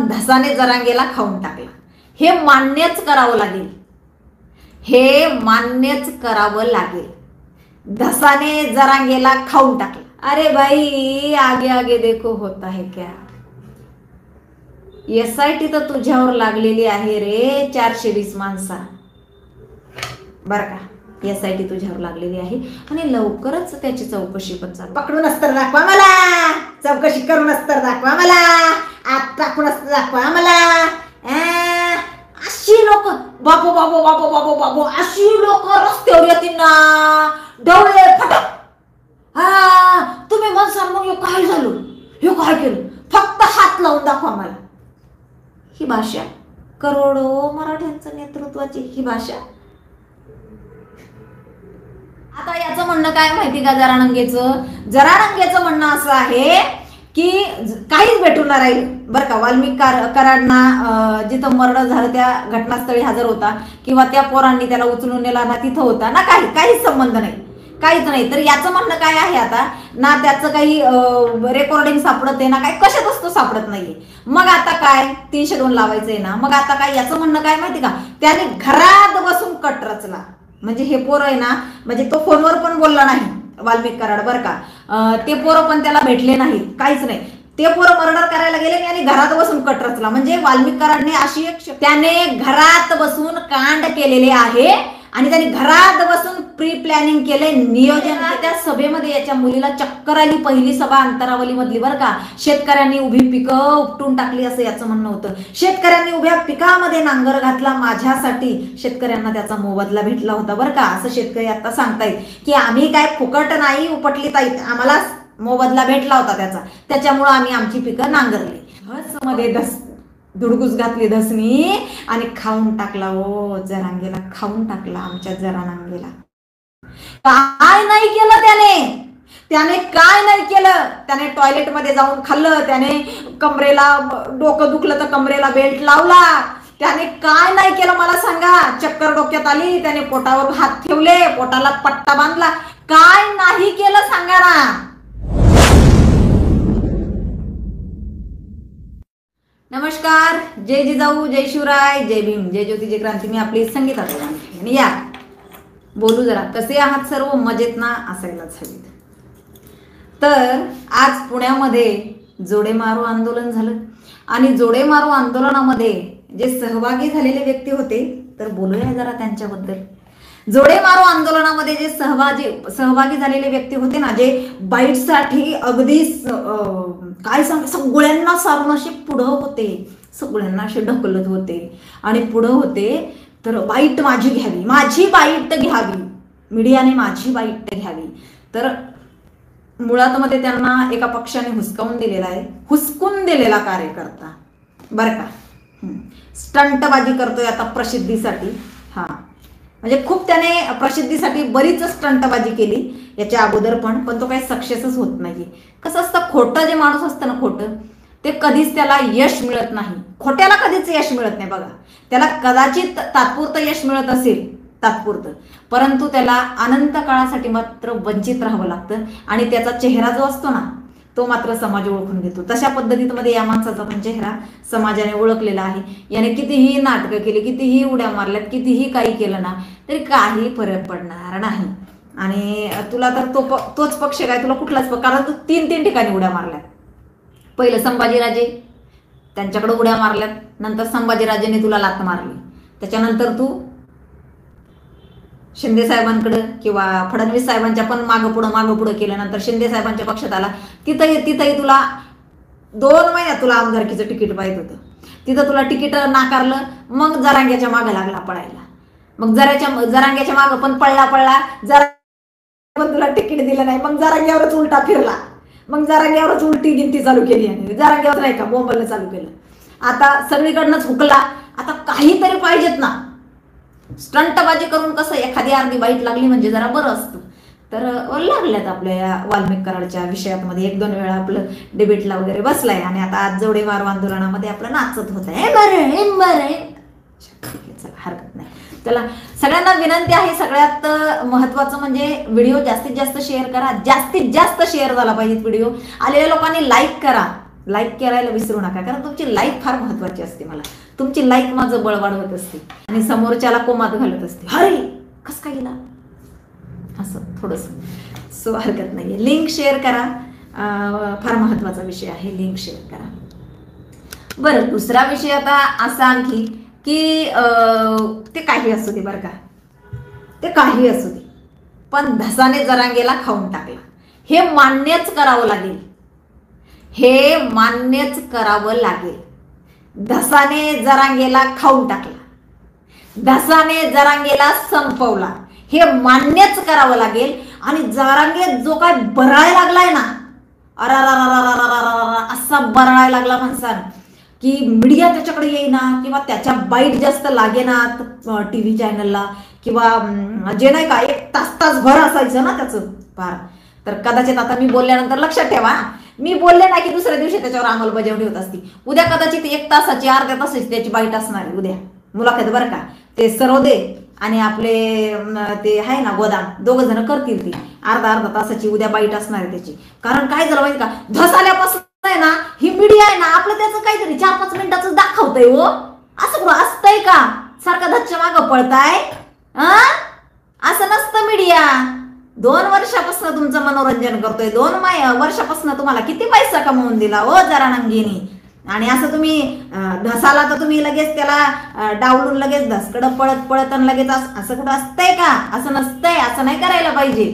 धसाने जरांगेला खाऊन टाकला। हे मान्यच करावं लागेल, हे मान्यच करावं लागेल। धसाने जरांगेला खाऊन टाकला। अरे भाई आगे आगे देखो होता है क्या। SIT तर तुझ्यावर लागलेली आहे रे 420 माणसा, बरं का। SIT तुझ्यावर लागलेली आहे आणि लवकरच त्याची चौकशी पण चालू। पकडून अस्तर दाखवा मला, चौकशी करून अस्तर दाखवा मला, आत टाकून अस्तर दाखवा मला। अशी लोक बाबू बाबू बाबू बाबू बाबू अशी लोक रस्त्यावर येतील ना, डोळे फटक। तुम्ही म्हणसाल मग हे काय झालं, हे काय केलं, फक्त हात लावून दाखवा मला। ही भाषा करोडो मराठ्यांचं नेतृत्वाची ही भाषा। आता याचं म्हणणं काय माहिती का, जरांगेचं म्हणणं असं आहे की काहीच भेटून राहील बरं का। वाल्मिक कराडना जिथं मर्डर झालं त्या घटनास्थळी हजर होता किंवा त्या पोरांनी त्याला उचलून नेला ना तिथं होता ना, काहीच संबंध नाही, काहीच नाही। तर याचं म्हणणं काय आहे आता ना, त्याचं काही रेकॉर्डिंग सापडत आहे ना, काही कशात वस्तू सापडत नाहीये। मग आता काय 302 लावायचंय ना, मग आता काय याचं म्हणणं काय माहिती का, त्याने घरात बसून कट रचला। म्हणजे हे पोरं आहे ना, म्हणजे तो फोनवर पण बोलला नाही वाल्मिक कराड बरं का, ते पोरं पण त्याला भेटले नाही, काहीच नाही। ते पोरं मर्डर करायला गेले आणि घरात बसून कट रचला। म्हणजे वाल्मिक कराडने अशी त्याने घरात बसून कांड केलेले आहे आणि त्यांनी घरात बसून प्री प्लॅनिंग केले, नियोजन। त्या सभेमध्ये याच्या मुलीला चक्कर आली, पहिली सभा अंतरावली मधली बरं का। शेतकऱ्यांनी उभी पिकं उपटून टाकली असं याचं म्हणणं होतं। शेतकऱ्यांनी उभ्या पिकामध्ये नांगर घातला माझ्यासाठी, शेतकऱ्यांना त्याचा मोबदला भेटला होता बरं का, असं शेतकरी आता सांगतायत की आम्ही काय फुकट नाही उपटली ताई, आम्हाला मोबदला भेटला होता त्याच्यामुळे आम्ही आमची पिकं नांगरली। हस मध्ये धुडगूस घातली धसनी आणि खाऊन टाकला। ओ जरांगेला खाऊन टाकला, आमच्या जरांगेला। काय नाही केलं त्याने काय नाही केलं, त्याने टॉयलेट मध्ये जाऊन खाल्लं, त्याने कमरेला डोकं दुखलं तर कमरेला बेल्ट लावला, त्याने काय नाही केलं मला सांगा। चक्कर डोक्यात आली, त्याने पोटावर हात ठेवले, पोटाला पट्टा बांधला, काय नाही केलं सांगा ना। नमस्कार, जय जिजाऊ, जय शिवराय, जय भीम, जय ज्योती, जय क्रांती। मी आपली संगीता आणि या बोलू जरा, कसे आहात सर्व, मजेत ना असायलाच हवीत। तर आज पुण्यामध्ये जोडे मारो आंदोलन झालं आणि जोडे मारो आंदोलनामध्ये जे सहभागी झालेले व्यक्ती होते, तर बोलूया जरा त्यांच्याबद्दल। जोडे मारो आंदोलनामध्ये जे सहभागी झालेले व्यक्ती होते ना, जे बाईटसाठी अगदी काय सांग सगळ्यांना सारून असे पुढं होते, सगळ्यांना असे ढकलत होते आणि पुढं होते। तर बाईट माझी घ्यावी, माझी बाईट घ्यावी, मीडियाने माझी बाईट घ्यावी। तर मुळात मध्ये त्यांना एका पक्षाने हुसकावून दिलेला आहे, हुसकून दिलेला कार्यकर्ता बरं का। स्टंटबाजी करतोय आता प्रसिद्धीसाठी। म्हणजे खूप त्याने प्रसिद्धीसाठी बरीच स्टंटबाजी केली याच्या अगोदर पण तो काही सक्सेसच होत नाहीये। कसं असतं, खोटं जे माणूस असतं ना, खोटं ते कधीच त्याला यश मिळत नाही, खोट्याला कधीच यश मिळत नाही बघा। त्याला कदाचित तात्पुरतं यश मिळत असेल, तात्पुरतं, परंतु त्याला अनंत काळासाठी मात्र वंचित राहावं लागतं आणि त्याचा चेहरा जो असतो ना, तो मात्र समाज ओळखून घेतो। तशा पद्धतीमध्ये या माणसाचा पण चेहरा समाजाने ओळखलेला आहे। याने कितीही नाटकं केली, कितीही उड्या मारल्यात, कितीही काही केलं ना, तरी काही फरक पडणार नाही। आणि तुला तर तोच पक्ष काय, तुला कुठलाच पक्ष, कारण तू 3 ठिकाणी उड्या मारल्यात। पहिलं संभाजीराजे, त्यांच्याकडे उड्या मारल्यात, नंतर संभाजीराजेने तुला लात मारली, त्याच्यानंतर तू शिंदे साहेबांकडे किंवा फडणवीस साहेबांच्या पण मागं पुढं केलं, नंतर शिंदे साहेबांच्या पक्षात आला, तिथंही तुला 2 महिन्यात तुला आमदारकीचं तिकीट पाहिजे होतं, तिथं तुला तिकीट नाकारलं। मग जरांग्याच्या मागं लागला पळायला, मग जरांग्याच्या मागं पण पळला, जरा पण तुला तिकीट दिलं नाही, मग जरांग्यावरच उलटा फिरला, मग जरांग्यावरच उलटी गिनती चालू केली आणि जरांग्यावर नाही का बोंबलणं चालू केलं। आता सगळीकडनंच हुकला, आता काहीतरी पाहिजेत ना। स्टंटबाजी करून कसं एखादी अर्धी बाईट लागली म्हणजे जरा बरं असतं, तर लागल्यात आपल्या या वाल्मिक कराडच्या विषयामध्ये 1-2 वेळा आपलं डिबेटला वगैरे बसलाय आणि आता आज जोडे मारो आंदोलनामध्ये आपलं नाचत होत आहे, हरकत नाही। चला, सगळ्यांना विनंती आहे, सगळ्यात महत्वाचं म्हणजे व्हिडिओ जास्तीत जास्त शेअर करा, जास्तीत जास्त शेअर झाला पाहिजे व्हिडिओ, आलेल्या लोकांनी लाईक करा, लाईक करायला विसरू नका, कारण तुमची लाईक फार महत्वाची असते. मला तुमची लाईक माझं बळ वाढवत असते आणि समोरच्याला कोमात घालत असते. अरे कस काय गेला असं थोडस. सो हरकत नाहीये, लिंक शेअर करा, फार महत्वाचा विषय आहे, लिंक शेअर करा. बरं, दुसरा विषय आता असा आणखी की ते काही असू दे बरं का, ते काही असू दे, पण धसाने जरांगेला खाऊन टाकला, हे मान्यच करावं लागेल, हे मान्यच करावं लागेल. धसाने जरांगेला खाऊन टाकला, धसाने जरांगेला संपवला, हे मान्यच करावं लागेल. आणि जरांगे जो काय बरायला लागलाय ना, असा बरायला लागला माणसानं की मीडिया त्याच्याकडे येईना, किंवा त्याच्या बाईट जास्त लागेना टीव्ही चॅनलला, किंवा जे नाही का 1 तास भर असायचं ना त्याचं फार. तर कदाचित आता मी बोलल्यानंतर लक्षात ठेवा, मी बोलले नाही की दुसऱ्या दिवशी त्याच्यावर अंमलबजावणी होत असती. उद्या कदाचित 1 तासाची, अर्ध्या तासाची त्याची बाईट असणार आहे उद्या मुलाखत बरं का. ते सरोदे आणि आपले ते आहे ना गोदाम, दोघं जण करतील ती अर्धा तासाची उद्या बाईट असणार आहे त्याची. कारण काय झालं माहिती का, धस आल्यापासून आहे ना ही मीडिया आहे ना आपलं त्याचं काहीतरी 4-5 मिनिटाचं दाखवतंय. हो असं कुठं असतंय का, सारखं धसच्या मागं पळताय? असं नसतं मीडिया. 2 वर्षापासून तुमचं मनोरंजन करतोय, 2 वर्षापासून तुम्हाला किती पैसा कमवून दिला हो जरांगेनी. आणि असं तुम्ही धसाला तर तुम्ही लगेच त्याला डावलून लगेच धसकडं पळत पळत आणि लगेच असं कुठं असतंय का? असं नसतंय, असं नाही करायला पाहिजे,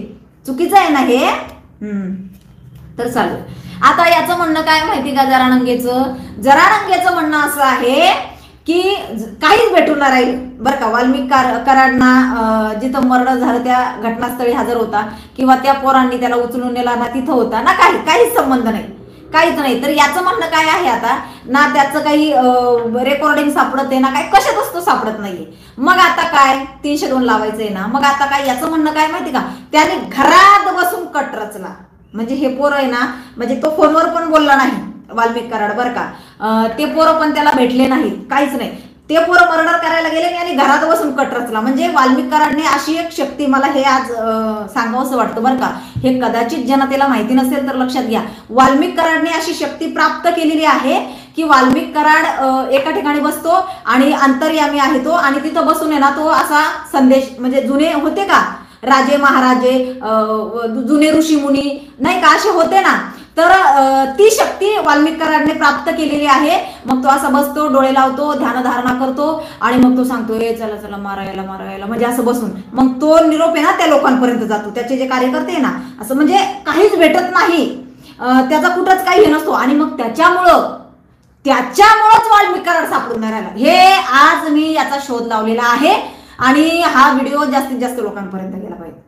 चुकीचं आहे ना हे. तर चालू. आता याचं म्हणणं काय माहिती का, जरांगेचं म्हणणं असं आहे की काहीच भेटून राहील बरं का. वाल्मिक कराडना जिथं मर्डर झालं त्या घटनास्थळी हजर होता, किंवा त्या पोरांनी त्याला उचलून नेला ना तिथं होता ना, काहीच संबंध नाही, काहीच नाही. तर याचं म्हणणं काय आहे आता, ना त्याचं काही रेकॉर्डिंग सापडत आहे ना, काही कशात असतो सापडत नाहीये. मग आता काय 302 लावायचंय ना, मग आता काय याचं म्हणणं काय माहिती का, त्याने घरात बसून कट रचला. म्हणजे हे पोरं आहे ना, म्हणजे तो फोनवर पण बोलला नाही वाल्मिक कराड बरं का, ते पोरं पण त्याला भेटले नाही, काहीच नाही. ते पोरं मर्डर करायला गेले आणि घरात बसून कट रचला. म्हणजे वाल्मिक कराडने अशी एक शक्ती, मला हे आज सांगावंसं वाटतं बरं का, हे कदाचित जनतेला माहिती नसेल तर लक्षात घ्या. वाल्मिक कराडने अशी शक्ती प्राप्त केलेली आहे की वाल्मिक कराड एका ठिकाणी बसतो आणि अंतर्यामी आहे तो, आणि तिथं बसून आहे ना तो असा संदेश, म्हणजे जुने होते का राजे महाराजे, जुने ऋषी मुनी नाही का असे होते ना, तर ती शक्ती वाल्मिक कराडने प्राप्त केलेली आहे. मग तो असा बसतो, डोळे लावतो, ध्यानधारणा करतो आणि मग तो सांगतो ए चला चला मारायला मारायला, म्हणजे असं बसून मग तो निरोप आहे ना त्या लोकांपर्यंत जातो, त्याचे जे कार्यकर्ते आहे ना, असं म्हणजे काहीच भेटत नाही, त्याचा कुठंच काही हे नसतो. आणि मग त्याच्यामुळंच वाल्मिक कराड सापडून नाही राहिला. हे आज मी याचा शोध लावलेला आहे आणि हा व्हिडिओ जास्तीत जास्त लोकांपर्यंत गेला पाहिजे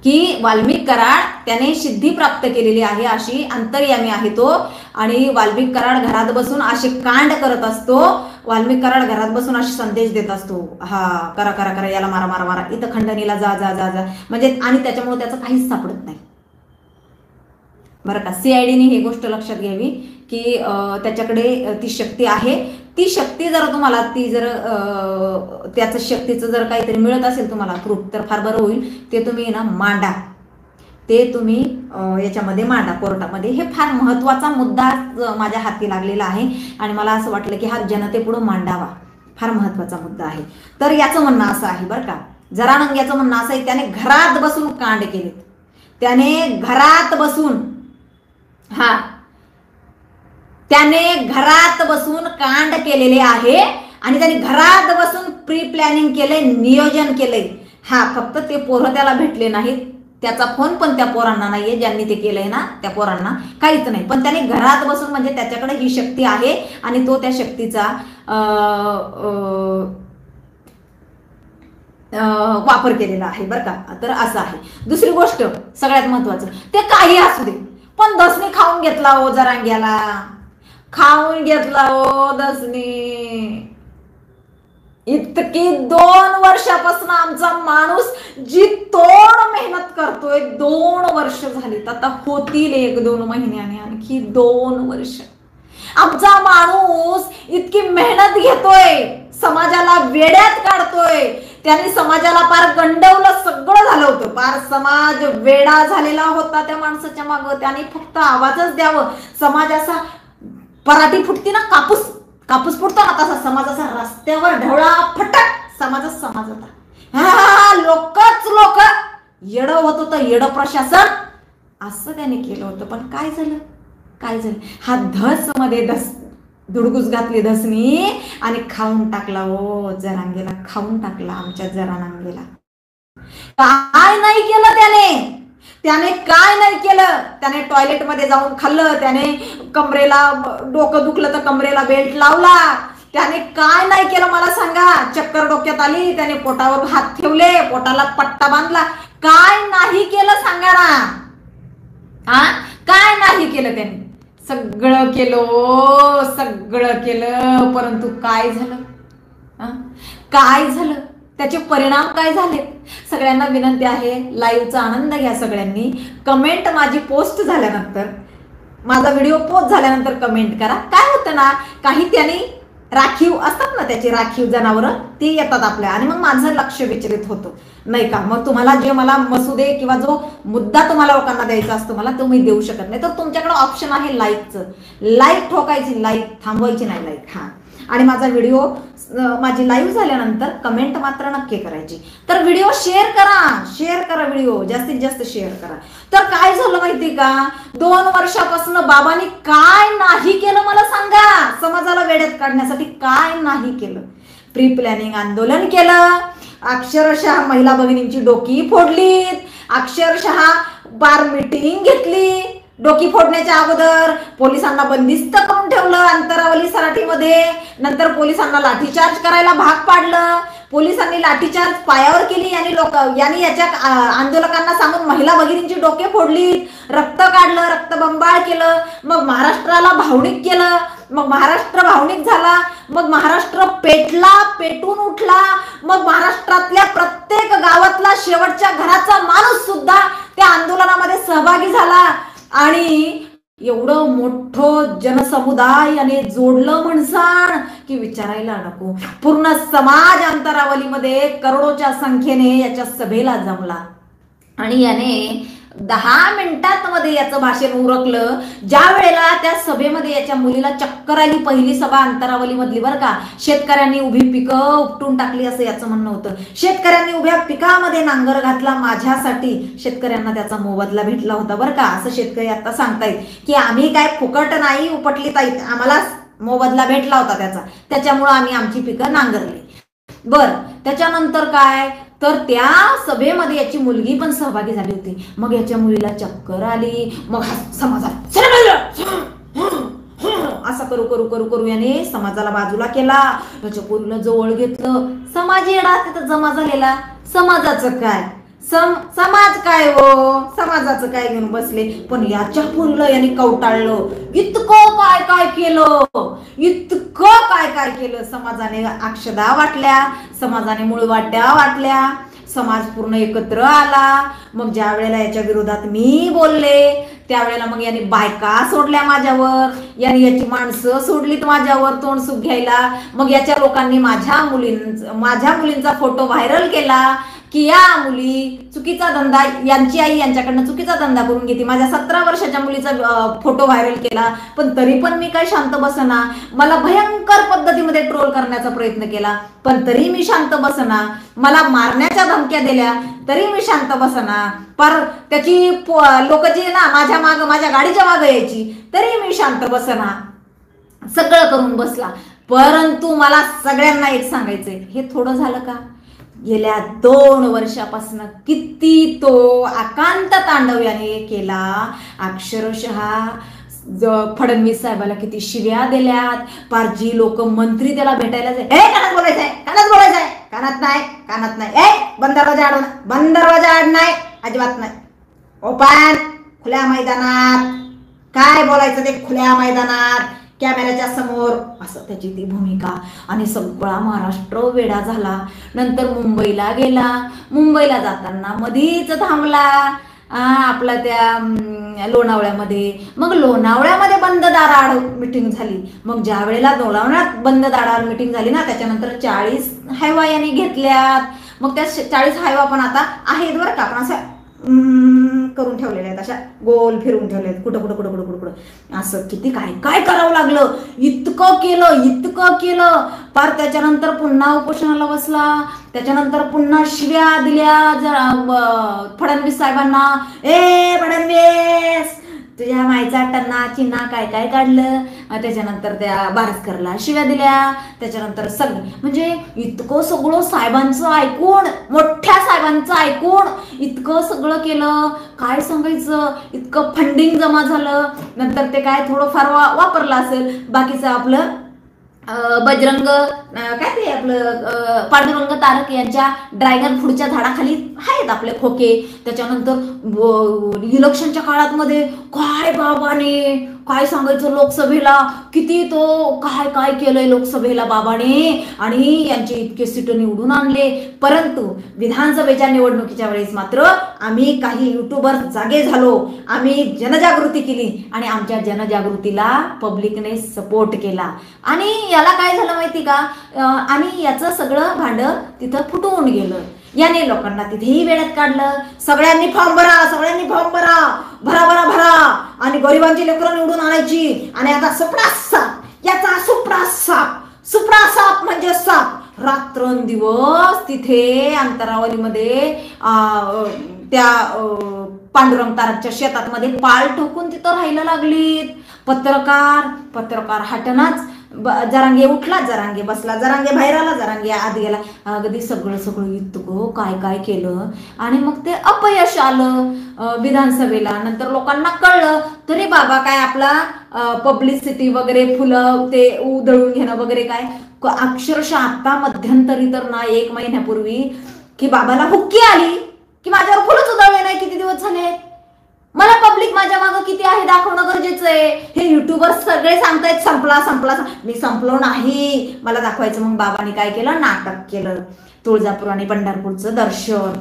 की वाल्मिक कराड त्याने सिद्धी प्राप्त केलेली आहे, अशी अंतर्यामी आहे तो. आणि वाल्मिक कराड घरात बसून असे कांड करत असतो, वाल्मिक कराड घरात बसून असे संदेश देत असतो, हा करा करा करा, याला मारा मारा मारा, इथं खंडणीला जा जा जा जा, म्हणजे. आणि त्याच्यामुळे त्याचं काहीच सापडत नाही बरं का. CIDने ही गोष्ट लक्षात घ्यावी की त्याच्याकडे ती शक्ती आहे. ती शक्ती जर तुम्हाला त्याचं शक्तीचं जर काहीतरी मिळत असेल तुम्हाला प्रूफ, तर फार बरं होईल. ते तुम्ही ना मांडा, ते तुम्ही याच्यामध्ये मांडा कोर्टामध्ये. हे फार महत्त्वाचा मुद्दा माझ्या हाती लागलेला आहे आणि मला असं वाटलं की हा जनतेपुढं मांडावा, फार महत्त्वाचा मुद्दा आहे. तर याचं म्हणणं असं आहे बरं का, जरांगेचं म्हणणं असं आहे त्याने घरात बसून कांड केले, त्याने घरात बसून त्याने घरात बसून कांड केलेले आहे आणि त्याने घरात बसून प्री प्लॅनिंग केले, नियोजन केले. फक्त ते पोरं त्याला भेटले नाहीत, त्याचा फोन पण त्या पोरांना नाहीये, ज्यांनी ते केलंय ना त्या पोरांना काहीच नाही. पण त्याने घरात बसून, म्हणजे त्याच्याकडे ही शक्ती आहे आणि तो त्या शक्तीचा वापर केलेला आहे बरं का. तर असं आहे. दुसरी गोष्ट सगळ्यात महत्वाचं, ते काही असू दे पण दसनी खाऊन घेतला हो जरांग्याला, खाऊन घेतला हो दसनी. इतकी 2 वर्षापासून आमचा माणूस जी तोड मेहनत करतोय, 2 वर्ष झालीत, आता होतील 1-2 महिन्याने आणखी 2 वर्ष. आमचा माणूस इतकी मेहनत घेतोय, समाजाला वेड्यात काढतोय, त्याने समाजाला पार गंडवलं, सगळं झालं होतं, पार समाज वेडा झालेला होता त्या माणसाच्या मागं. त्याने फक्त आवाजच द्यावं, समाज असा पराठी फुटती ना, कापूस फुटतो ना, तसा समाज असा रस्त्यावर ढवळा फटक समाज होता. हा लोकच लोक येडं होत होतं, येडं प्रशासन असं त्याने केलं होतं. पण काय झालं, हा धस मध्ये धुडगूस घातली धसनी आणि खाऊन टाकला. हो जरांगेला खाऊन टाकला, आमच्या जरांगेला. काय नाही केलं त्याने काय नाही केलं. त्याने टॉयलेट मध्ये जाऊन खाल्लं, त्याने कमरेला डोकं दुखलं तर कमरेला बेल्ट लावला. त्याने काय नाही केलं मला सांगा. चक्कर डोक्यात आली, त्याने पोटावर हात ठेवले, पोटाला पट्टा बांधला. काय नाही केलं सांगा ना. काय नाही केलं त्याने. सगळं केलं, परंतु काय झालं, त्याचे परिणाम काय झाले. सगळ्यांना विनंती आहे, लाईव्हचा आनंद घ्या सगळ्यांनी. कमेंट माझी पोस्ट झाल्यानंतर, माझा व्हिडिओ पोस्ट झाल्यानंतर कमेंट करा. काय होतं ना, काही त्यांनी राखीव असतात ना, त्याची राखीव जनावरं ती येतात आपल्या, आणि मग माझं लक्ष विचलित होतं नाही का. मग तुम्हाला जे मला मसुदे किंवा जो मुद्दा तुम्हाला लोकांना द्यायचा असतो मला, तो मी देऊ शकत नाही. तर तुमच्याकडे ऑप्शन आहे लाईकचं. लाईक ठोकायची, लाईक थांबवायची नाही, लाईक. आणि माझा व्हिडिओ, माझी लाईव्ह झाल्यानंतर कमेंट मात्र नक्की करायची. तर व्हिडिओ शेअर करा, व्हिडिओ जास्तीत जास्त शेअर करा. तर काय झालं माहिती का, 2 वर्षापासून बाबांनी काय नाही केलं मला सांगा. समाजाला वेड्यात काढण्यासाठी काय नाही केलं. प्री प्लॅनिंग आंदोलन केलं, अक्षरशः महिला भगिनींची डोकी फोडलीत, अक्षरशः बार मीटिंग घेतली. डोकी फोडण्याच्या अगोदर पोलिसांना बंदिस्त करून ठेवलं अंतरावली सराटीमध्ये. नंतर पोलिसांना लाठीचार्ज करायला भाग पाडलं. पोलिसांनी लाठीचार्ज पायावर केली यांनी याच्या आंदोलकांना सांगून महिला भगिनींची डोके फोडली, रक्त काढलं, रक्तबंबाळ केलं. मग महाराष्ट्राला भावनिक केलं. मग महाराष्ट्र भावनिक झाला. मग महाराष्ट्र पेटून उठला. मग महाराष्ट्रातल्या प्रत्येक गावातला शेवटच्या घराचा माणूस सुद्धा त्या आंदोलनामध्ये सहभागी झाला. आणि एवढं मोठं जनसमुदाय याने जोडलं म्हणसान की विचारायला नको. पूर्ण समाज अंतरावलीमध्ये करोडोच्या संख्येने याच्या सभेला जमला. आणि याने 10 मिनिटात मध्ये याचं भाषण उरकलं. ज्या वेळेला त्या सभेमध्ये याच्या मुलीला चक्कर आली, पहिली सभा अंतरावली मधली बरं का, शेतकऱ्यांनी उभी पिकं उपटून टाकली असं याचं म्हणणं होतं. शेतकऱ्यांनी उभ्या पिकामध्ये नांगर घातला माझ्यासाठी, शेतकऱ्यांना त्याचा मोबदला भेटला होता बरं का, असं शेतकरी आता सांगतायत की आम्ही काय फुकट नाही उपटली ताई, आम्हाला मोबदला भेटला होता त्याच्यामुळं आम्ही आमची पिकं नांगरली. बर, त्याच्यानंतर काय, तर त्या सभेमध्ये याची मुलगी पण सहभागी झाली होती. मग याच्या मुलीला चक्कर आली. मग समाजात असं करू याने समाजाला बाजूला केला. याच्या पोरीला जवळ घेतलं. समाज येडा तिथं जमा झालेला. समाजाचं काय, समाज काय हो, समाजाचं काय घेऊन बसले. पण याच्या पोरीला याने कवटाळलं. इतकं काय केलं. समाजाने अक्षदा वाटल्या, समाजाने मुळवाट्या वाटल्या, समाज पूर्ण एकत्र आला. मग ज्या वेळेला याच्या विरोधात मी बोलले त्यावेळेला मग याने बायका सोडल्या माझ्यावर, याची माणसं सोडलीत माझ्यावर तोंड सुख घ्यायला. मग याच्या लोकांनी माझ्या मुलींचा फोटो व्हायरल केला की या मुली चुकीचा धंदा, यांची आई यांच्याकडनं चुकीचा धंदा करून घेते. माझ्या 17 वर्षाच्या मुलीचा फोटो व्हायरल केला. पण तरी पण मी काय शांत बसना. मला भयंकर पद्धतीमध्ये ट्रोल करण्याचा प्रयत्न केला, पण तरी मी शांत बसना. मला मारण्याच्या धमक्या दिल्या तरी मी शांत बसना. पर त्याची लोक जी ना माझ्या गाडीच्या मागे यायची तरी मी शांत बसना. सगळं करून बसला. परंतु मला सगळ्यांना एक सांगायचंय, हे थोडं झालं का? गेल्या 2 वर्षापासून किती तो आकांत तांडव याने केला. अक्षरशः फडणवीस साहेबाला किती शिव्या दिल्यात. पार जी लोक मंत्री त्याला भेटायला कानात बोलायचंय, कानात नाही, बंद दरवाजा आड नाही, अजिबात नाही, ओपन खुल्या मैदानात. काय बोलायचं ते खुल्या मैदानात, कॅमेऱ्याच्या समोर, असं त्याची ती भूमिका. आणि सगळा महाराष्ट्र वेडा झाला. नंतर मुंबईला गेला. मुंबईला जाताना मधीच थांबला आपला त्या लोणावळ्यामध्ये. मग लोणावळ्यामध्ये बंद दाराआड मिटिंग झाली. मग ज्या वेळेला लोणावळ्यात बंद दाराआड मिटिंग झाली ना, त्याच्यानंतर 40 हायवा यांनी घेतल्यात. मग त्या 40 हायवा पण आता आहेत बरं का, पण असं करून ठेवलेले आहेत, अशा गोल फिरून ठेवले आहेत, कुठं कुठं कुठं कुठं कुठं कुठं असं. किती काय काय करावं लागलं, इतकं केलं पार. त्याच्यानंतर पुन्हा उपोषणाला बसला, त्याच्यानंतर पुन्हा शिव्या दिल्या फडणवीस साहेबांना. ए फडणवीस, तुझ्या मायचा टन्ना चिन्ना काय काय काढलं. त्याच्यानंतर त्या बारसकरला शिव्या दिल्या. त्याच्यानंतर सगळं म्हणजे इतकं सगळं साहेबांचं ऐकून, मोठ्या साहेबांचं ऐकून इतकं सगळं केलं, काय सांगायचं. इतकं फंडिंग जमा झालं. नंतर ते काय थोडंफार वापरलं असेल. बाकीचं आपलं बजरंग काय ते आपलं पांडुरंग तारक यांच्या ड्रॅगन फ्रूटच्या झाडाखाली आहेत आपले खोके. त्याच्यानंतर इलेक्शनच्या काळात मध्ये काय बाबाने काय सांगायचं, लोकसभेला किती तो काय काय केलंय लोकसभेला बाबाने, आणि यांचे इतके सीट निवडून आणले. परंतु विधानसभेच्या निवडणुकीच्या वेळेस मात्र आम्ही काही युट्यूबर जागे झालो, आम्ही जनजागृती केली आणि आमच्या जनजागृतीला पब्लिकने सपोर्ट केला. आणि याला काय झालं माहिती का, आणि याचं सगळं भांडं तिथं फुटून गेलं. याने लोकांना तिथेही वेळात काढलं. सगळ्यांनी फॉर्म भरा, भरा भरा भरा, आणि गरिबांची लेकरं निवडून आणायची. आणि आता सुपडा साप, याचा सुपडा साप म्हणजे साप रात्रंदिवस तिथे अंतरावलीमध्ये त्या पांडुरंग तारकच्या शेतातमध्ये पाल ठोकून तिथं राहायला लागलीत. पत्रकार हटनाच. जरांगे उठला, जरांगे बसला, जरांगे बाहेर आला, जरांगे आत गेला. अगदी सगळं इतकं काय काय केलं. आणि मग ते अपयश आलं विधानसभेला. नंतर लोकांना कळलं तरी बाबा काय आपला पब्लिसिटी वगैरे, फुलं ते उधळून घेणं वगैरे काय. अक्षरशः आता मध्यंतरी तर ना 1 महिन्यापूर्वी की बाबाला हुक्की आली की माझ्यावर फुलंच उधळले नाही. किती दिवस झाले, मला पब्लिक माझ्या मागं किती आहे दाखवणं गरजेचं आहे. हे युट्यूबर सगळे सांगतायत संपला. मी संपलो नाही, मला दाखवायचं. मग बाबांनी काय केलं, नाटक केलं. तुळजापूर आणि पंढरपूरचं दर्शन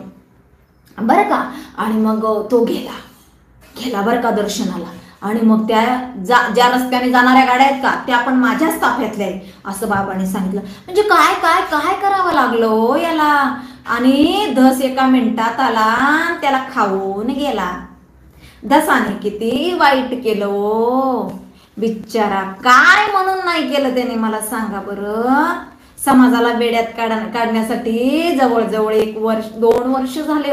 बरं का. आणि मग तो गेला बरं का दर्शनाला. आणि मग त्या ज्या रस्त्याने जाणाऱ्या गाड्या आहेत का, त्या पण माझ्याच ताफ्यातल्या आहेत असं बाबांनी सांगितलं. म्हणजे काय काय काय करावं लागलं याला. आणि धस एका मिनिटात आला, त्याला खाऊन गेला. धसाने किती वाईट केलं बिचारा. काय म्हणून नाही केलं त्याने मला सांगा बरं. समाजाला बेड्यात काढण्यासाठी जवळजवळ 1-2 वर्ष झाले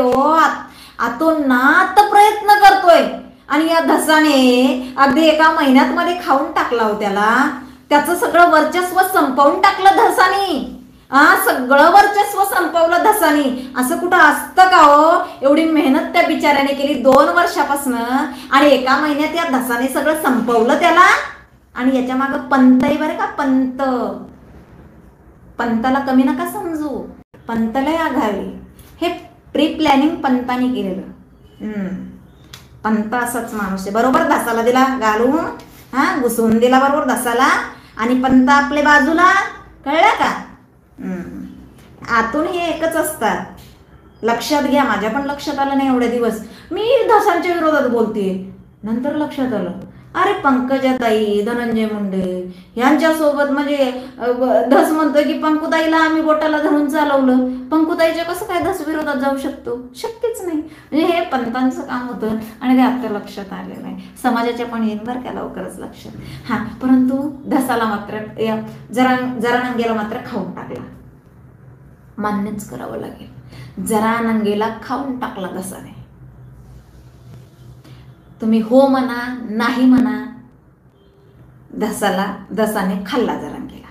आतोनात प्रयत्न करतोय. आणि या धसाने अगदी एका महिन्यात मध्ये खाऊन टाकला हो त्याला. त्याचं सगळं वर्चस्व संपवून टाकलं धसाने. सगळं वर्चस्व संपवलं धसानी. असं कुठं असतं का हो. एवढी मेहनत त्या बिचाऱ्याने केली 2 वर्षापासून, आणि एका महिन्यात या धसाने सगळं संपवलं त्याला. आणि याच्या मागं पंत आहे बरं का. पंताला कमी नका समजू, पंतला आघावी. हे प्री प्लॅनिंग पंताने केलेलं. पंत असाच माणूस आहे. बरोबर धसाला दिला घालून, घुसवून दिला बरोबर धसाला, आणि पंत आपल्या बाजूला. कळलं का. आतून हे एकच असतात. लक्षात घ्या. माझ्या पण लक्षात आलं नाही एवढे दिवस. मी धसांच्या विरोधात बोलते. नंतर लक्षात आलं, अरे पंकजाताई, धनंजय मुंडे यांच्यासोबत म्हणजे धस म्हणतोय की पंकुताईला आम्ही बोटाला धरून चालवलं. पंकुताईच्या कसं काय धस विरोधात जाऊ शकतो. शक्यच नाही. म्हणजे हे पंतांचं काम होतं आणि ते आता लक्षात आलेलं आहे. समाजाच्या पण येईल बरं का लवकरच लक्षात. परंतु धसाला मात्र जरानंगेला मात्र खाऊन टाकला. मान्यच करावं लागेल. जरानंगेला खाऊन टाकला धसाने. तुम्ही हो म्हणा नाही म्हणा, धसाने खाल्ला जरांगेला.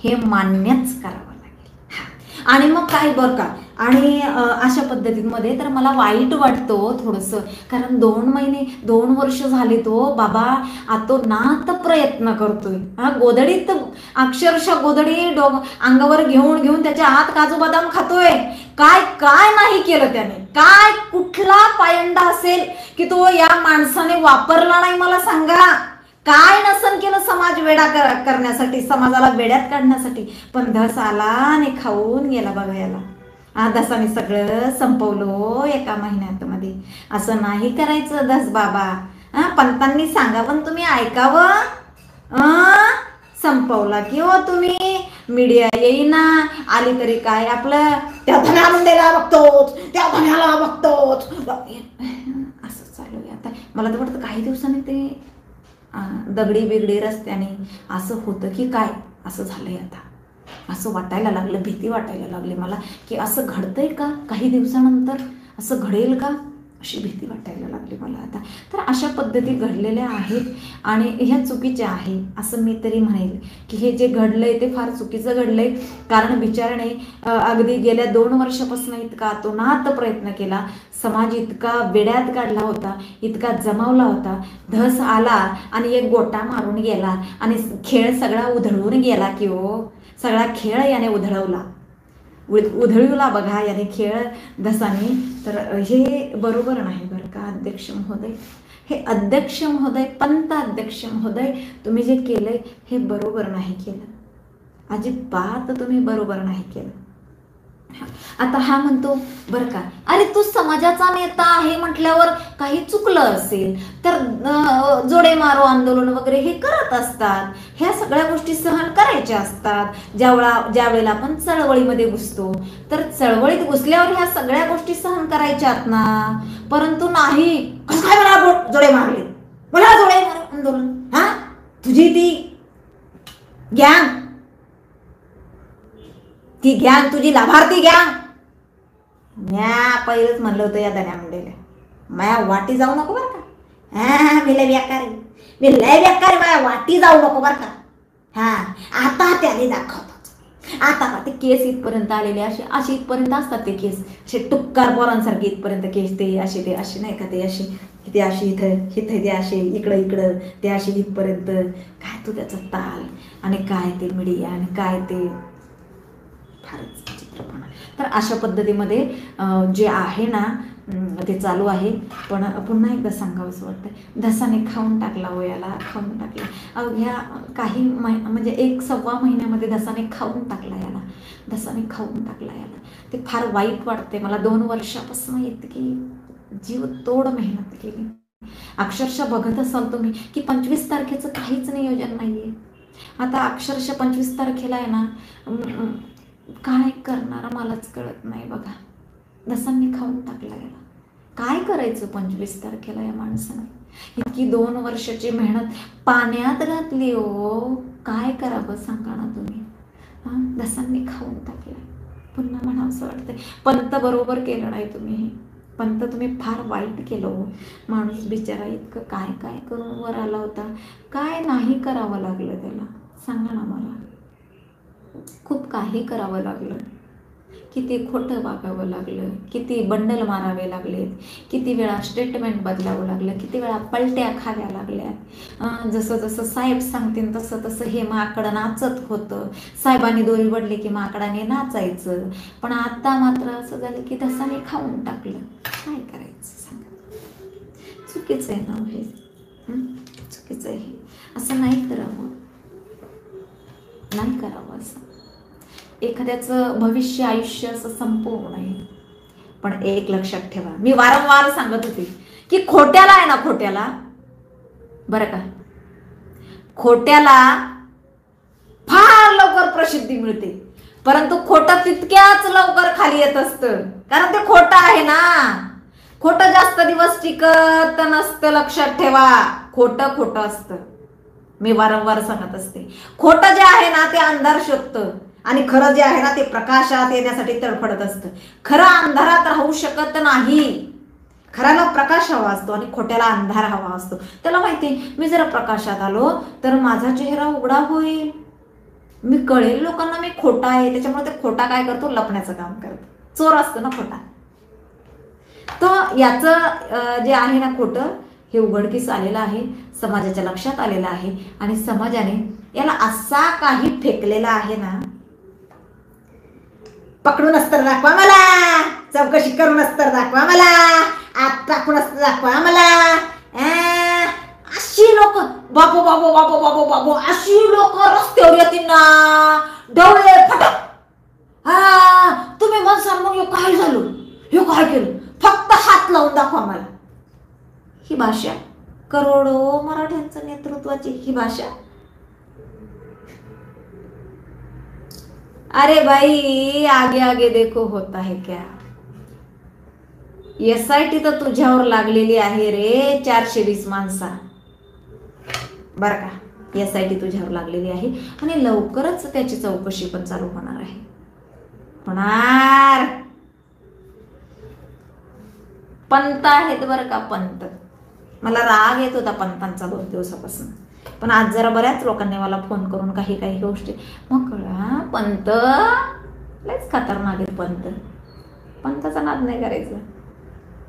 हे मान्यच करावं लागेल. आणि मग काय बरं का. आणि अशा पद्धतीमध्ये तर मला वाईट वाटतं थोडंसं. कारण 2 वर्ष झाले तो बाबा आतोनात प्रयत्न करतोय. गोधडीत अक्षरशः गोधडी अंगावर घेऊन त्याच्या आत काजू बदाम खातोय. काय काय नाही केलं त्याने. काय कुठला पायंडा असेल की तो या माणसाने वापरला नाही मला सांगा. काय नसन केलं समाज वेडा करण्यासाठी, समाजाला वेड्यात काढण्यासाठी. पण धस आला आणि खाऊन गेला बघा याला. धसाने सगळं संपवलं एका महिन्यात मध्ये. असं नाही करायचं धस बाबा. पंतांनी सांगावं तुम्ही ऐकावं. संपवला की हो तुम्ही. मीडिया येईना, आली तरी काय आपलं त्या धन्या मुंडेला बघतोच, त्या धन्याला बघतोच, असं चालू आहे आता. मला तर वाटतं काही दिवसांनी ते दगडी बिगडी रस्त्याने असं होतं की काय, असं झालंय आता. असं वाटायला लागलं, भीती वाटायला लागली मला की असं घडतंय का, काही दिवसानंतर असं घडेल का, अशी भीती वाटायला लागली मला आता. तर अशा पद्धती घडलेल्या आहेत आणि ह्या चुकीच्या आहे असं मी तरी म्हणेल की हे जे घडलंय ते फार चुकीचं घडलंय. कारण बिचाराने अगदी गेल्या 2 वर्षापासून इतका अतोनात प्रयत्न केला, समाज इतका वेड्यात काढला होता, इतका जमावला होता, धस आला आणि एक गोटा मारून गेला आणि खेळ सगळा उधळून गेला की हो, सगळा खेळ याने उधळवला बघा याने खेळ धसाने. तर हे बरोबर नाही बरं का अध्यक्ष महोदय, हे अध्यक्ष महोदय, पंत अध्यक्ष महोदय, तुम्ही जे केलंय हे बरोबर नाही केलं, अजिबात तुम्ही बरोबर नाही केलं. आता हा म्हणतो बरं का, अरे तू समाजाचा नेता आहे म्हटल्यावर काही चुकलं असेल तर जोडे मारो आंदोलन वगैरे हे करत असतात, ह्या सगळ्या गोष्टी सहन करायच्या असतात. ज्या वेळेला आपण चळवळीमध्ये घुसतो तर चळवळीत घुसल्यावर ह्या सगळ्या गोष्टी सहन करायच्यात ना, परंतु नाही. कसं काय मला जोडे मारले, मला जोडे मारो आंदोलन, हा तुझी ती गँग, ती गँग तुझी लाभार्थी गँग. म्या पहिलंच म्हणलं होतं या धन्या मुंडेला, माया वाटी जाऊ नको बरं का, मी लय बेकारी, माया वाटी जाऊ नको बरं का. हा आता त्याने दाखवतो, आता का ते केस इथपर्यंत आलेले, असे इथपर्यंत असतात ते केस, असे टुक्कार पोरांसारखे इथपर्यंत केस, ते असे नाही का, ते अशी इथं ते असे इकडं ते असे इथपर्यंत. काय तू त्याचा ताल आणि काय ते मीडिया आणि काय ते फारच चित्रपणा. तर अशा पद्धतीमध्ये जे आहे ना ते चालू आहे. पण पुन्हा एकदा सांगावंसं वाटतं, धसाने खाऊन टाकला हो याला, खाऊन टाकला. अवघ्या काही म्हणजे 1-1.25 महिन्यामध्ये धसाने खाऊन टाकला याला, धसाने खाऊन टाकला याला. ते फार वाईट वाटते मला. 2 वर्षापासून इतकी जीव तोड मेहनत केली. अक्षरशः बघत असाल तुम्ही की 25 तारखेचं काहीच नियोजन नाहीये. आता अक्षरशः 25 तारखेला आहे ना, काय करणार मलाच कळत नाही बघा. धसांनी खाऊन टाकला याला. काय करायचं 25 तारखेला या माणसाने, इतकी 2 वर्षाची मेहनत पाण्यात घातली हो. काय करावं सांगा ना तुम्ही. धसांनी खाऊन टाकला. पुन्हा म्हणावंसं वाटतंय, पंत बरोबर केलं नाही तुम्ही, पंत तुम्ही फार वाईट केलं हो. माणूस बिचारा इतकं काय काय करून वर आला होता, काय नाही करावं लागलं त्याला सांगा ना मला. खूप काही करावं लागलं, किती खोटं वागावं लागलं, किती बंडल मारावे लागलेत, किती वेळा स्टेटमेंट बदलावं लागलं, किती वेळा पलट्या खाव्या लागल्या. जसं जसं साहेब सांगतील तसं तसं हे माकड नाचत होतं. साहेबांनी दोरी वडली की माकडाने नाचायचं. पण आता मात्र असं झालं की धसाने खाऊन टाकलं. काय करायचं सांगा. चुकीचं आहे ना हे, चुकीचं आहे. असं नाही करावं, नाही करावं असं. एखाद्याचं भविष्य आयुष्य असं संपवू नये. पण एक लक्षात ठेवा, मी वारंवार सांगत होते की खोट्याला आहे ना, खोट्याला बरं का, खोट्याला फार लवकर प्रसिद्धी मिळते, परंतु खोटं तितक्याच लवकर खाली येत असतं. कारण ते खोटं आहे ना. खोटं जास्त दिवस टिकत नसतं, लक्षात ठेवा. खोटं असतं. मी वारंवार सांगत असते, खोटं जे आहे ना ते अंधार शोधतं आणि खरं जे आहे ना ते प्रकाशात येण्यासाठी तडफडत असतं. खरं अंधारात राहू शकत नाही. खऱ्याला प्रकाश हवा असतो आणि खोट्याला अंधार हवा असतो. त्याला माहिती, मी जर प्रकाशात आलो तर माझा चेहरा उघडा होईल, मी कळेल लोकांना मी खोटा आहे. त्याच्यामुळे ते खोटा काय करतो, लपण्याचं काम करतो. चोर असतो ना खोटा. तर याचं जे आहे ना खोटं, हे उघडकीस आलेलं आहे, समाजाच्या लक्षात आलेलं आहे आणि समाजाने याला असा काही फेकलेला आहे ना, पकडून अस्तर दाखवा मला, चौकशी करून अस्तर दाखवा मला, आत टाकून अस्तर दाखवा मला. अशी लोक बाबू बाबू बाबू बाबू बाबू अशी लोक रस्त्यावर येतील ना, डोळे फटक. तुम्ही म्हणसाल मग काय झालं, हे काय केलं, फक्त हात लावून दाखवा मला. ही भाषा, करोडो मराठ्यांचं नेतृत्वाची ही भाषा. अरे भाई आगे आगे देखो होता है क्या. SIT तर तुझ्यावर लागलेली आहे रे 420 माणसा, बर का. SIT तुझ्यावर लागलेली आहे आणि लवकरच त्याची चौकशी पण चालू होणार आहे. होणार. पंत आहेत बरं का, पंत. मला राग येत होता पंतांचा 2 दिवसापासून, पण आज जरा बऱ्याच लोकांनी मला फोन करून काही काही गोष्टी, मग कळा पंत लयच खतरनाक आहे. पंताचा नाद नाही करायचा,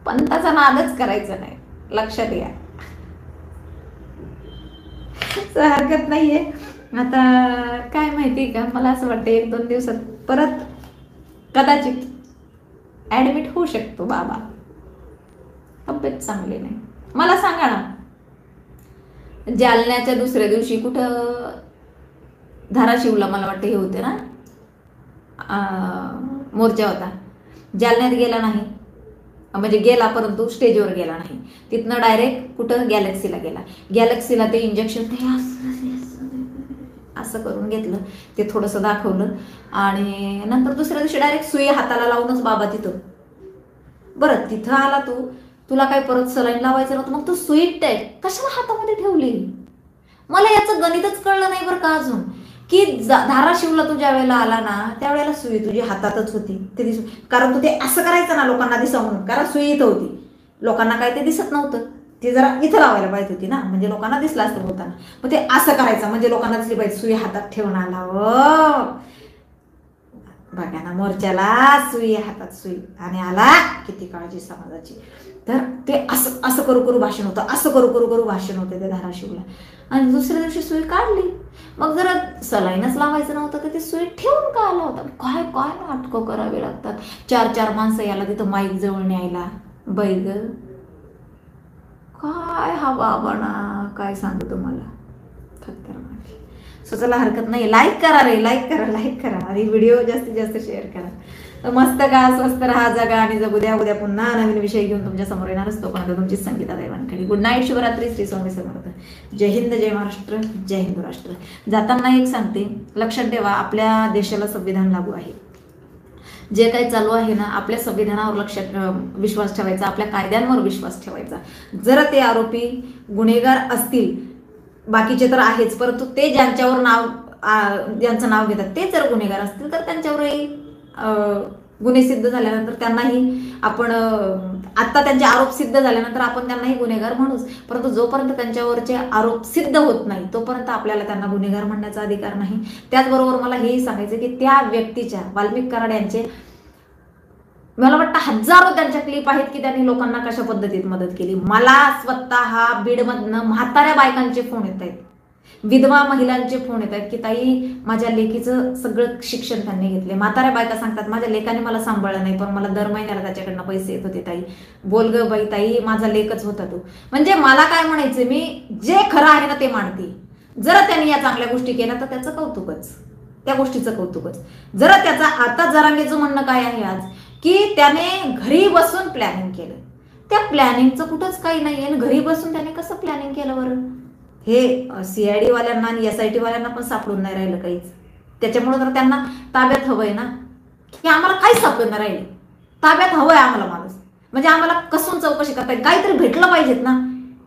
पंताचा नादच करायचा नाही, लक्षात घ्या. हरकत नाहीये. आता काय माहिती का, मला असं वाटतं 1-2 दिवसात परत कदाचित ऍडमिट होऊ शकतो बाबा. तब्येत चांगली नाही. मला सांगा ना, जालन्याच्या दुसऱ्या दिवशी कुठं धाराशिवला मला वाटतं हे होते ना, मोर्चा होता. जालन्यात गेला नाही, म्हणजे गेला परंतु स्टेजवर गेला नाही. तिथनं डायरेक्ट कुठं गॅलेक्सीला गेला. गॅलेक्सीला ते इंजेक्शन असं करून घेतलं, ते थोडंसं दाखवलं आणि नंतर दुसऱ्या दिवशी डायरेक्ट सुई हाताला लावूनच बाबा तिथं. बरं तिथं आला तू, तुला काय परत सलाईन लावायचं नव्हतं, मग तू सुई कशाला हातामध्ये ठेवली. मला याचं गणितच कळलं नाही बरं का अजून, की धाराशिवला तू ज्या वेळेला आला ना त्यावेळेला सुई तुझी हातातच होती. ते कारण तू ते असं करायचं ना लोकांना दिसावं म्हणून, कारण सुई इथं होती, लोकांना काय ते दिसत नव्हतं, ते जरा इथं लावायला पाहिजे होती ना, म्हणजे लोकांना दिसलं असतं बोलताना. मग ते असं करायचं म्हणजे लोकांना दिसली पाहिजे सुई हातात ठेवून आला. बघा ना, मोर्चाला सुई हातात सुई आणि आला, किती काळजी समाजाची. तर ते असं असं करू करू भाषण होतं, असं करू करू करू भाषण होतं ते धाराशिवला. आणि दुसऱ्या दिवशी सुई काढली, मग जरा सलाईनच लावायचं नव्हतं तर ते सुई ठेवून का आला होता. काय काय नाटकं करावे लागतात. 4-4 माणसं याला तिथं माईक जवळ न्यायला. बैग काय हा बाबाणा, काय सांगू तुम्हाला, खतरनाक. चला हरकत नाही, लाईक करा रे, लाईक करा आणि व्हिडिओ जास्तीत जास्त शेअर करा. तर मस्त का, स्वस्त राहा, जगा आणि जगू द्या. उद्या पुन्हा नवीन विषय घेऊन तुमच्या समोर येणार असतो. पण तुमची संगीता दैवानकडे. गुड नाईट, शुभरात्री, श्री स्वामी समर्थ. जय हिंद, जय महाराष्ट्र, जय हिंदू राष्ट्र. जाताना एक सांगते, लक्षात ठेवा, आपल्या देशाला संविधान लागू आहे. जे काही चालू आहे ना, आपल्या संविधानावर विश्वास ठेवायचा, आपल्या कायद्यांवर विश्वास ठेवायचा. जर ते आरोपी गुन्हेगार असतील, बाकीचे तर आहेच, परंतु ते ज्यांच्यावर ज्यांचं नाव घेतात ते जर गुन्हेगार असतील तर त्यांच्यावरही गुन्हे सिद्ध झाल्यानंतर त्यांनाही आपण, आता त्यांचे आरोप सिद्ध झाल्यानंतर आपण त्यांनाही गुन्हेगार म्हणूच. परंतु जोपर्यंत त्यांच्यावरचे आरोप सिद्ध होत नाही तोपर्यंत आपल्याला त्यांना गुन्हेगार म्हणण्याचा अधिकार नाही. त्याचबरोबर मला हेही सांगायचं की त्या व्यक्तीच्या, वाल्मिक कराड यांचे मला वाटतं हजारो त्यांच्या क्लिप आहेत की त्यांनी लोकांना कशा पद्धतीत मदत केली. मला स्वतः बीडमधनं म्हाताऱ्या बायकांचे फोन येत आहेत, विधवा महिलांचे फोन येत आहेत की ताई माझ्या लेकीचं सगळं शिक्षण त्यांनी घेतले. म्हाताऱ्या बायका सांगतात माझ्या लेकाने मला सांभाळलं नाही पण मला दर महिन्याला त्याच्याकडनं पैसे येत होते. ताई बोल ग बाई, ताई माझा लेकच होता तो. म्हणजे मला काय म्हणायचं, मी जे खरं आहे ना ते मानते. जर त्यांनी या चांगल्या गोष्टी केल्या तर त्याचं कौतुकच, त्या गोष्टीचं कौतुकच. जर त्याचा आता जरांगेचं म्हणणं काय आहे आज की त्याने घरी बसून प्लॅनिंग केलं, त्या प्लॅनिंगचं कुठंच काही नाही आहे. घरी बसून त्याने कसं प्लॅनिंग केलं बरं, हे CID वाल्यांना आणि SIT वाल्यांना पण सापडून नाही राहिलं काहीच. त्याच्यामुळे तर त्यांना ताब्यात हवंय ना, की आम्हाला काहीच सापडून नाही राहिले, ताब्यात हवंय आम्हाला माणूस. म्हणजे आम्हाला कसून चौकशी करता येईल, काहीतरी भेटलं पाहिजेत ना.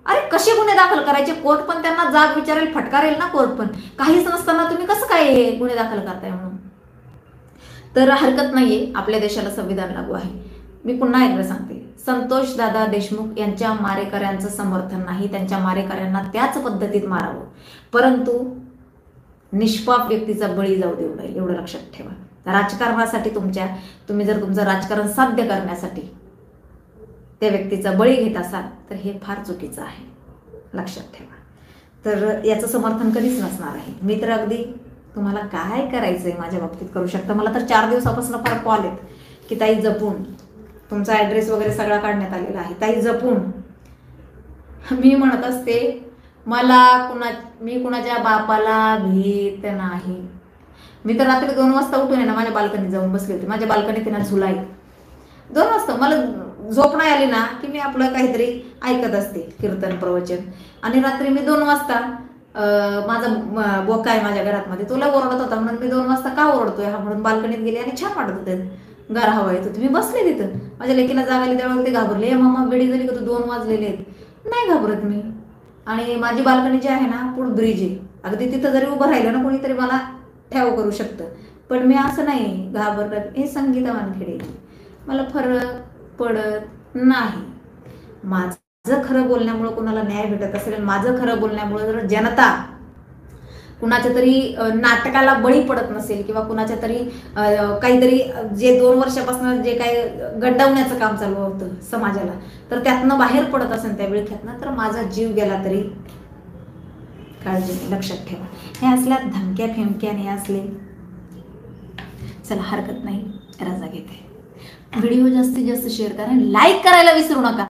अरे कसे गुन्हे दाखल करायचे, कोर्ट पण त्यांना जाग विचारेल, फटकारेल ना कोर्ट पण. काहीच नसताना तुम्ही कसं काय गुन्हे दाखल करताय म्हणून. तर हरकत नाहीये, आपल्या देशाला संविधान लागू आहे. मी पुन्हा एकदा सांगते, संतोष दादा देशमुख यांच्या मारेकऱ्यांचं समर्थन नाही, त्यांच्या मारेकऱ्यांना त्याच पद्धतीत मारावं, परंतु निष्पाप व्यक्तीचा बळी जाऊ देऊ नये, एवढं लक्षात ठेवा. राजकारणासाठी तुम्ही जर तुमचं राजकारण साध्य करण्यासाठी त्या व्यक्तीचा बळी घेत असाल तर हे फार चुकीचं आहे, लक्षात ठेवा. तर याचं समर्थन कधीच नसणार आहे. मी तर अगदी तुम्हाला काय करायचंय माझ्या बाबतीत करू शकता. मला तर 4 दिवसापासून फार कॉल आहेत की ताई जपून, तुमचा ॲड्रेस वगैरे सगळा काढण्यात आलेला आहे, ताई जपून. मी म्हणत असते मी कुणाच्या बापाला भीत नाही. मी तर रात्री 2 वाजता उठून आहे ना माझ्या बाल्कनीत जाऊन बसले होते. माझ्या बाल्कनीत ना झुलाई 2 वाजता मला झोप नाही आली ना की मी आपलं काहीतरी ऐकत असते, कीर्तन प्रवचन. आणि रात्री मी 2 वाजता माझा बोका आहे माझ्या घरात मध्ये, तुला ओरडत होता म्हणून मी 2 वाजता का ओरडतोय हा म्हणून बाल्कनीत गेले आणि छान वाटत होते, गार हवा येत होती. मी बसले तिथं, माझ्या लेकीला जागायला त्यावेळेला ते घाबरले, मामा बेडी झाली का तू 2 वाजलेले आहेत. नाही घाबरत मी. आणि माझी बाल्कनी जी आहे ना पुढे ब्रिज आहे, अगदी तिथं जरी उभं राहिलं ना कोणीतरी मला ठेव करू शकतं, पण मी असं नाही घाबरत. हे संगीता वानखेडेची मला फरक पडत नाही. माझं खरं बोलण्यामुळे कोणाला न्याय भेटत असेल, माझं खरं बोलण्यामुळे जर जनता कुणाच्या तरी नाटकाला बळी पडत नसेल किंवा कुणाच्या तरी काहीतरी जे 2 वर्षापासून जे काही गंडवण्याचं काम चालू होतं समाजाला, तर त्यातनं बाहेर पडत असेल त्या विळख्यातनं, तर माझा जीव गेला तरी काळजी नाही. लक्षात ठेवा. हे असल्या धमक्या फेमक्याने असले, चला हरकत नाही, रजा घेते. व्हिडिओ जास्तीत जास्त शेअर करा, लाईक करायला विसरू नका.